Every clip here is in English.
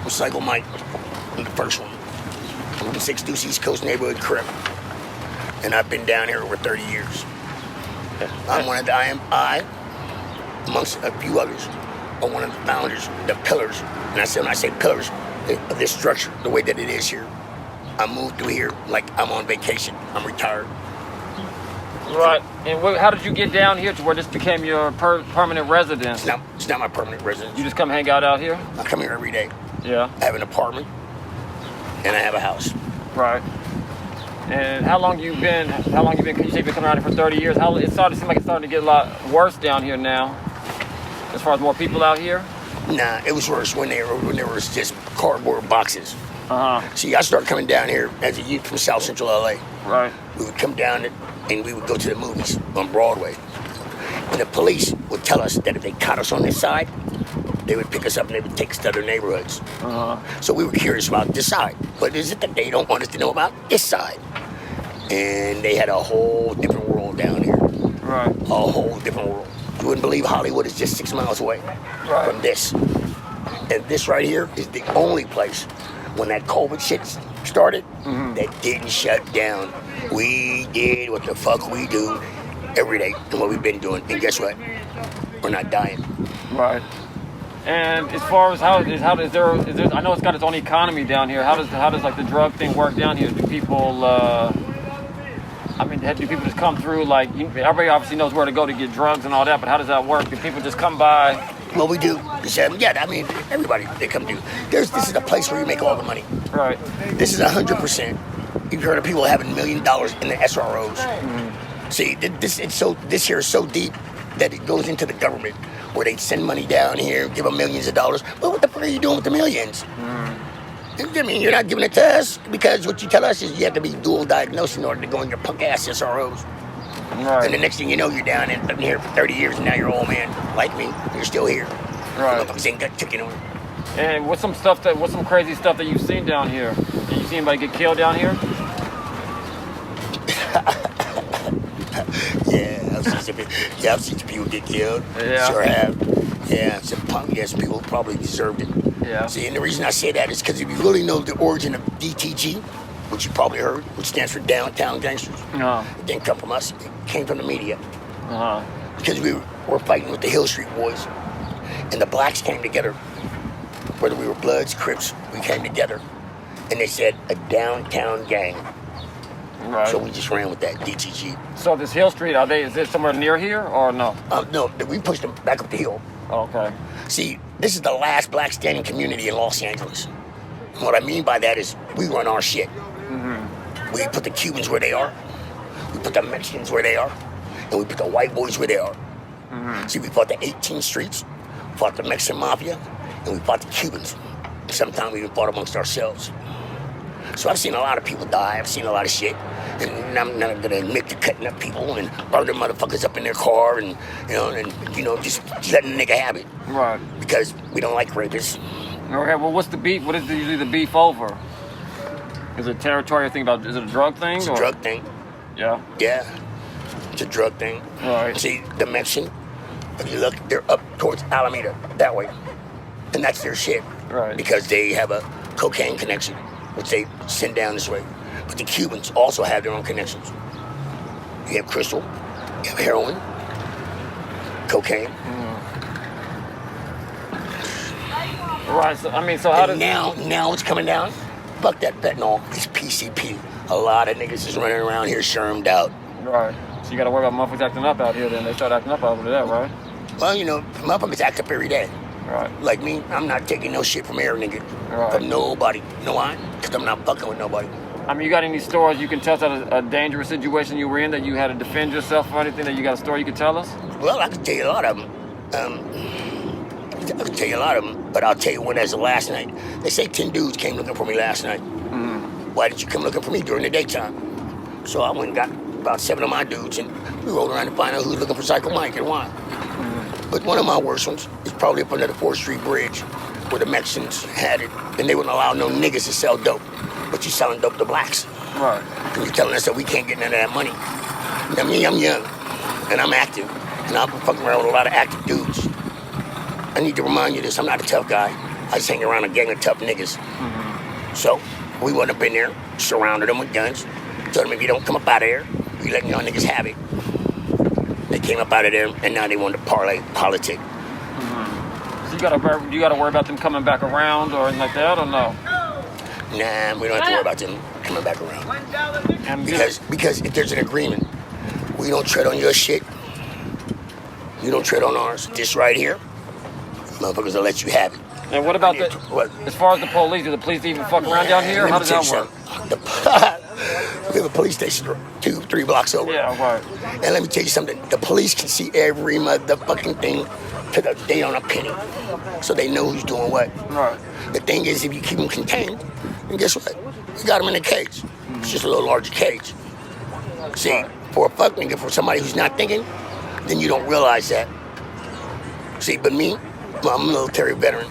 with Psycho Mike. I'm the first one. I'm the 6 Deuce East Coast Neighborhood Crip. And I've been down here over 30 years. I, amongst a few others, are one of the founders, the pillars. And when I say pillars, of this structure, the way that it is here. I moved through here like I'm on vacation. I'm retired. Right. And how did you get down here to where this became your permanent residence? It's not my permanent residence. You just come hang out here? I come here every day. Yeah. I have an apartment, and I have a house. Right. And how long you been? You say you've been coming around here for 30 years. It started to seem like it's starting to get a lot worse down here now, as far as more people out here. Nah, it was worse when there was just cardboard boxes. See, I started coming down here as a youth from South Central LA. Right. We would come down and we would go to the movies on Broadway. And the police would tell us that if they caught us on this side, they would pick us up and they would take us to other neighborhoods. So we were curious about this side. What is it that they don't want us to know about this side? And they had a whole different world down here. Right. A whole different world. You wouldn't believe Hollywood is just 6 miles away from this. And this right here is the only place, when that COVID shit started, that didn't shut down. We did what the fuck we do every day and what we've been doing. And guess what? We're not dying. Right. And as far as how is there, I know it's got its own economy down here. How does like the drug thing work down here? Do people do people just come through? Like, everybody obviously knows where to go to get drugs and all that, but how does that work? Do people just come by? Well, we do. Everybody, they come to. This is the place where you make all the money. Right. This is 100%. You've heard of people having $1 million in the SROs. See, this here is so deep that it goes into the government, where they send money down here, give them millions of dollars. But what the fuck are you doing with the millions? I mean, you're not giving it to us, because what you tell us is you have to be dual diagnosed in order to go in your punk ass SROs. Right. And the next thing you know, you're down in here for 30 years, and now you're an old man like me. You're still here. Right. Motherfuckers ain't got chicken on. And what's some crazy stuff that you've seen down here? Did you see anybody get killed down here? I've seen some people get killed. Yeah. Sure have. Yeah, some people probably deserved it. Yeah. See, and the reason I say that is because if you really know the origin of DTG, which you probably heard, which stands for Downtown Gangsters, it didn't come from us. It came from the media. Because we were fighting with the Hill Street boys, and the blacks came together. Whether we were Bloods, Crips, we came together, and they said a downtown gang. Right. So we just ran with that, DTG. So this Hill Street, is it somewhere near here or no? No, we pushed them back up the hill. Okay. See, this is the last black standing community in Los Angeles. And what I mean by that is we run our shit. We put the Cubans where they are. We put the Mexicans where they are. And we put the white boys where they are. See, we fought the 18th Streets, fought the Mexican Mafia, and we fought the Cubans. Sometimes we even fought amongst ourselves. So I've seen a lot of people die. I've seen a lot of shit. And I'm not going to admit to cutting up people and burning motherfuckers up in their car and just letting a nigga have it. Right. Because we don't like rapists. Okay, well, what's the beef? What is usually the beef over? Is it territorial thing is it a drug thing? It's a drug thing. Yeah? Yeah. It's a drug thing. Right. See, the Mexican, if you look, they're up towards Alameda, that way. And that's their shit. Right. Because they have a cocaine connection, which they send down this way. But the Cubans also have their own connections. You have crystal, you have heroin, cocaine. Right, so how does... Now it's coming down. Fuck that fentanyl. It's PCP. A lot of niggas is running around here shermed out. Right. So you gotta worry about motherfuckers acting up out here then. They start acting up over there, right? Well, motherfuckers act up every day. Right. Like me, I'm not taking no shit from air, nigga. Right. From nobody. You know why? Because I'm not fucking with nobody. I mean, you got any stories you can tell us a dangerous situation you were in that you had to defend yourself or anything, that you got a story you could tell us? Well, I can tell you a lot of them. But I'll tell you one as of last night. They say 10 dudes came looking for me last night. Why didn't you come looking for me during the daytime? So I went and got about 7 of my dudes, and we rolled around to find out who's looking for Psycho Mike and why. But one of my worst ones is probably up under the 4th Street Bridge, where the Mexicans had it, and they wouldn't allow no niggas to sell dope. But you selling dope to blacks. Right. And you're telling us that we can't get none of that money. I mean, I'm young, and I'm active, and I've been fucking around with a lot of active dudes. I need to remind you this, I'm not a tough guy. I was hanging around a gang of tough niggas. So we went up in there, surrounded them with guns, told them if you don't come up out of there, we letting y'all niggas have it. They came up out of there, and now they want to parlay politic. So you gotta worry about them coming back around or anything like that, or no? Nah, we don't have to worry about them coming back around. And Because if there's an agreement, we don't tread on your shit. You don't tread on ours. This right here, motherfuckers will let you have it. And what about What? as far as the police? Do the police even fuck around down here? How does that work? We have a police station 2-3 blocks over. Yeah, right. And let me tell you something. The police can see every motherfucking thing to the day on a penny. So they know who's doing what. Right. The thing is, if you keep them contained, then guess what? You got them in a cage. It's just a little larger cage. See, for a fuck nigga, for somebody who's not thinking, then you don't realize that. See, but me, I'm a military veteran.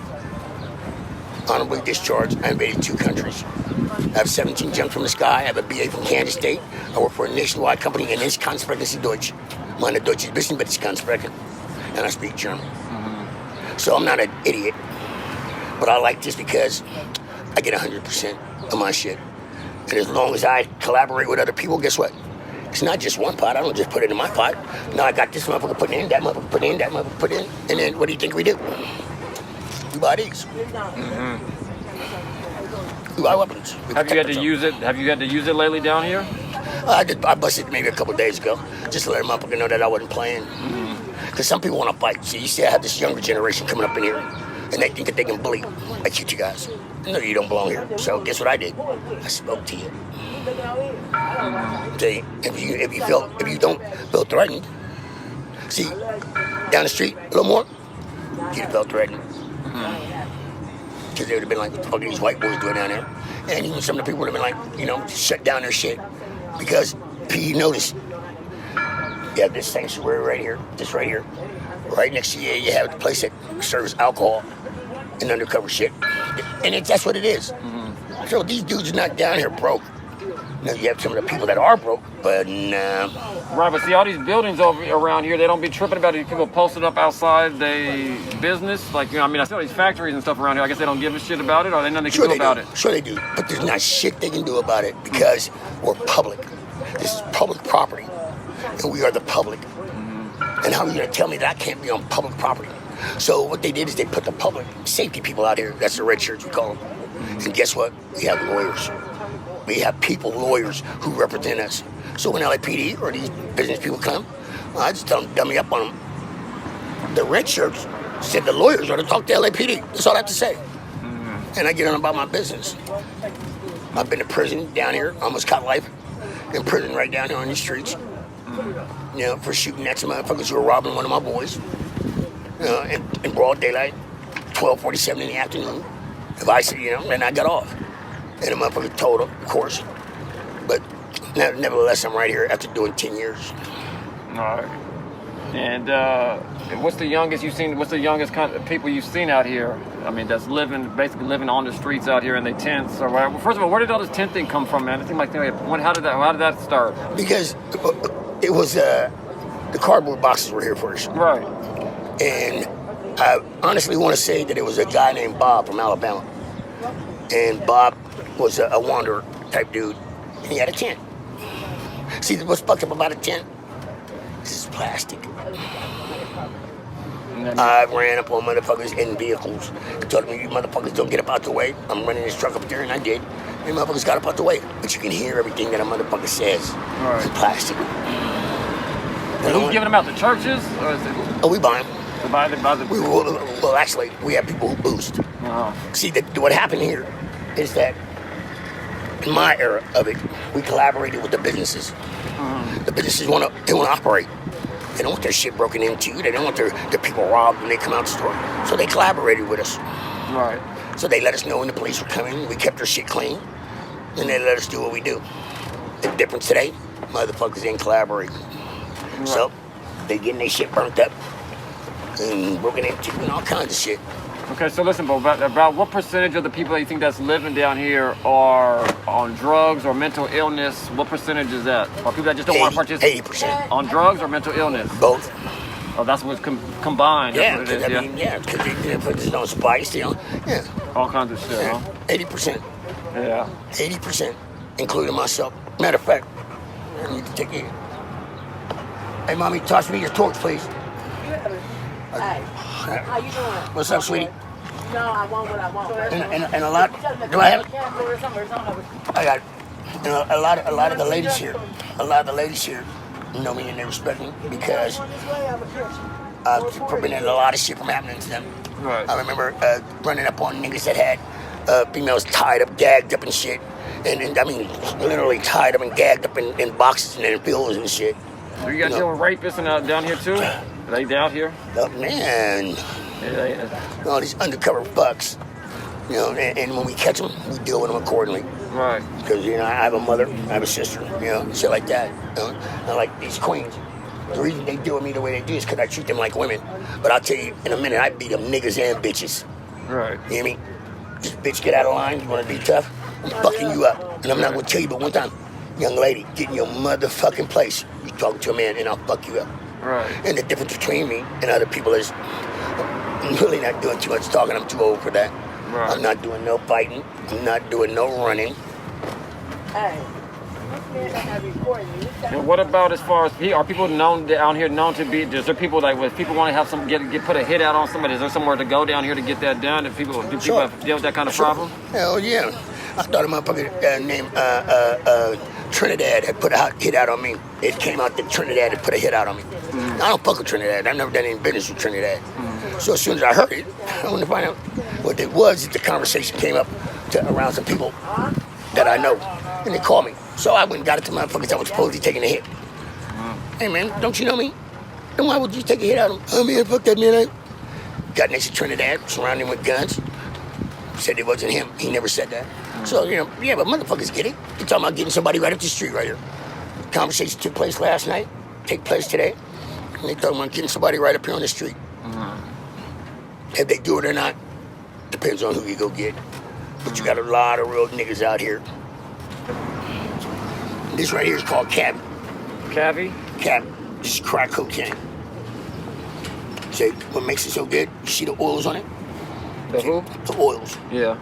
Honorably discharged. I invaded 2 countries. I have 17 jumps from the sky. I have a BA from Kansas State. I work for a nationwide company, and it's kann sprechen Sie Deutsch. Meine Deutsch ist ein bisschen, but it's kann sprechen. And I speak German. So I'm not an idiot. But I like this because I get 100% of my shit. And as long as I collaborate with other people, guess what? It's not just one pot. I don't just put it in my pot. No, I got this motherfucker put in, that motherfucker put in, that motherfucker put in. And then what do you think we do? We buy these. We buy weapons. Have you had to use it? Have you had to use it lately down here? I busted maybe a couple of days ago, just to let a motherfucker know that I wasn't playing. Because some people want to fight. See, you see, I have this younger generation coming up in here, and they think that they can bully like you guys. No, you don't belong here. So guess what I did? I spoke to you. See, if you don't feel threatened, see, down the street a little more, you'd have felt threatened. Because they would have been like, what the fuck are these white boys doing down there? And even some of the people would have been like, shut down their shit. Because you notice, you have this sanctuary right here, this right here. Right next to you have the place that serves alcohol and undercover shit. And that's what it is. So these dudes are not down here broke. Now you have some of the people that are broke, but nah. Right, but see all these buildings around here, they don't be tripping about these people posted up outside their business. Like, I see all these factories and stuff around here. I guess they don't give a shit about it, or they nothing they can do about it. Sure they do, but there's not shit they can do about it because we're public. This is public property, and we are the public. And how are you gonna tell me that I can't be on public property? So what they did is they put the public safety people out here. That's the red shirts we call them. And guess what? We have lawyers. We have lawyers who represent us. So when LAPD or these business people come, I just tell them, dummy up on them. The red shirts said the lawyers are to talk to LAPD. That's all I have to say. And I get on about my business. I've been to prison down here, almost caught life in prison right down here on these streets. For shooting at some motherfuckers who were robbing one of my boys. In broad daylight, 12:47 in the afternoon. If I said, and I got off. And the motherfucker told him, of course. But nevertheless, I'm right here after doing 10 years. All right. And what's the youngest you've seen? What's the youngest kind of people you've seen out here? That's basically living on the streets out here in their tents or whatever. Well, first of all, where did all this tent thing come from, man? It seemed like how did that start? Because it was the cardboard boxes were here first. Right. And I honestly want to say that it was a guy named Bob from Alabama. And Bob was a wanderer type dude, and he had a tent. See, what's fucked up about a tent? This is plastic. I ran up on motherfuckers in vehicles and told them, you motherfuckers don't get up out the way. I'm running this truck up there, and I did. And motherfuckers got up out the way. But you can hear everything that a motherfucker says. Right. It's plastic. Who's giving them out, the churches? Or is it... Oh, we buy them. Well, actually, we have people who boost. Oh. See, what happened here is that in my era of it, we collaborated with the businesses. The businesses want to operate. They don't want their shit broken into. They don't want their people robbed when they come out the store. So they collaborated with us. Right. So they let us know when the police were coming. We kept their shit clean. And they let us do what we do. The difference today, motherfuckers didn't collaborate. Right. So they getting their shit burnt up and broken into and all kinds of shit. Okay, so listen, Bo, about what percentage of the people that you think that's living down here are on drugs or mental illness? What percentage is that? Or people that just don't want to participate? 80%. On drugs or mental illness? Both. Oh, that's what's combined. Yeah, That's what it is, I mean, yeah, because they put this on spice, yeah. All kinds of shit, huh? 80%. Yeah. 80%, including myself. Matter of fact, I need to take it. Hey, mommy, toss me your torch, please. Hey, how you doing? What's up, sweetie? No, I want what I want. And a lot. Do I have it? I got it. And a lot of the ladies here, know me and they respect me because I've prevented a lot of shit from happening to them. Right. I remember running up on niggas that had females tied up, gagged up and shit. And I mean, literally tied up and gagged up in boxes and in pillows and shit. So you got deal with rapists and down here too? Are they down here? Oh, man. Yeah. All these undercover fucks. You know, and when we catch them, we deal with them accordingly. Right. Because, you know, I have a mother, I have a sister, you know, shit like that. You know? And like these queens, the reason they deal with me the way they do is because I treat them like women. But I'll tell you, in a minute, I beat them niggas and bitches. Right. You hear me? Just bitch, get out of line, you want to be tough? I'm fucking you up. And I'm not going to tell you, but one time, young lady, get in your motherfucking place. You talk to a man and I'll fuck you up. Right. And the difference between me and other people is I'm really not doing too much talking. I'm too old for that. Right. I'm not doing no fighting. I'm not doing no running. Hey. And what about as far as are people known down here known to be? Is there people like if people want to have some get put a hit out on somebody? Is there somewhere to go down here to get that done? Do people have deal with that kind of problem? Hell yeah. I thought a motherfucker named Trinidad had put a hit out on me. It came out that Trinidad had put a hit out on me. I don't fuck with Trinidad. I've never done any business with Trinidad. So as soon as I heard it, I wanted to find out what it was. The conversation came up around some people that I know, and they called me. So I went and got it to motherfuckers that was supposedly taking a hit. Hey man, don't you know me? Then why would you take a hit out of him? Oh man, fuck that man. I got next to Trinidad, surrounded him with guns. Said it wasn't him. He never said that. So, you know, yeah, but motherfuckers get it. You're talking about getting somebody right up the street right here. Conversation took place last night, take place today. And they talking about getting somebody right up here on the street. If they do it or not, depends on who you go get. But you got a lot of real niggas out here. This right here is called Cabby. Cabby? Cabby. This is crack cocaine. Say, what makes it so good? You see the oils on it? The who? The oils. Yeah.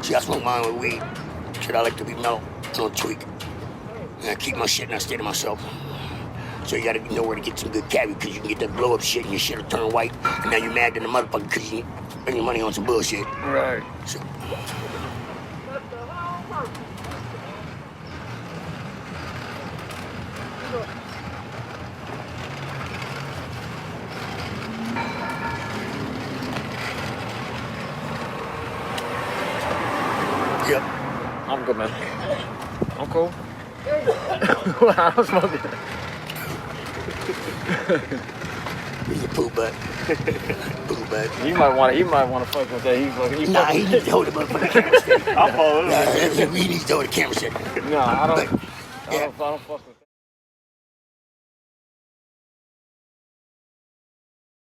See, I smoke mine with weed. Shit, I like to be mellow. I don't tweak. And I keep my shit and I stay to myself. So you gotta know where to get some good cabby because you can get that blow up shit and your shit'll turn white. And now you're mad at the motherfucker because you spend your money on some bullshit. Right. So. Yep. I'm good, man. I'm cool. I don't smoke it. He's a poo butt. Poo butt. He might want to fuck with that. Nah, he needs to hold the motherfucking camera stick. I'll follow him. He needs to hold the camera stick. No, I don't. But, yeah. I don't fuck with.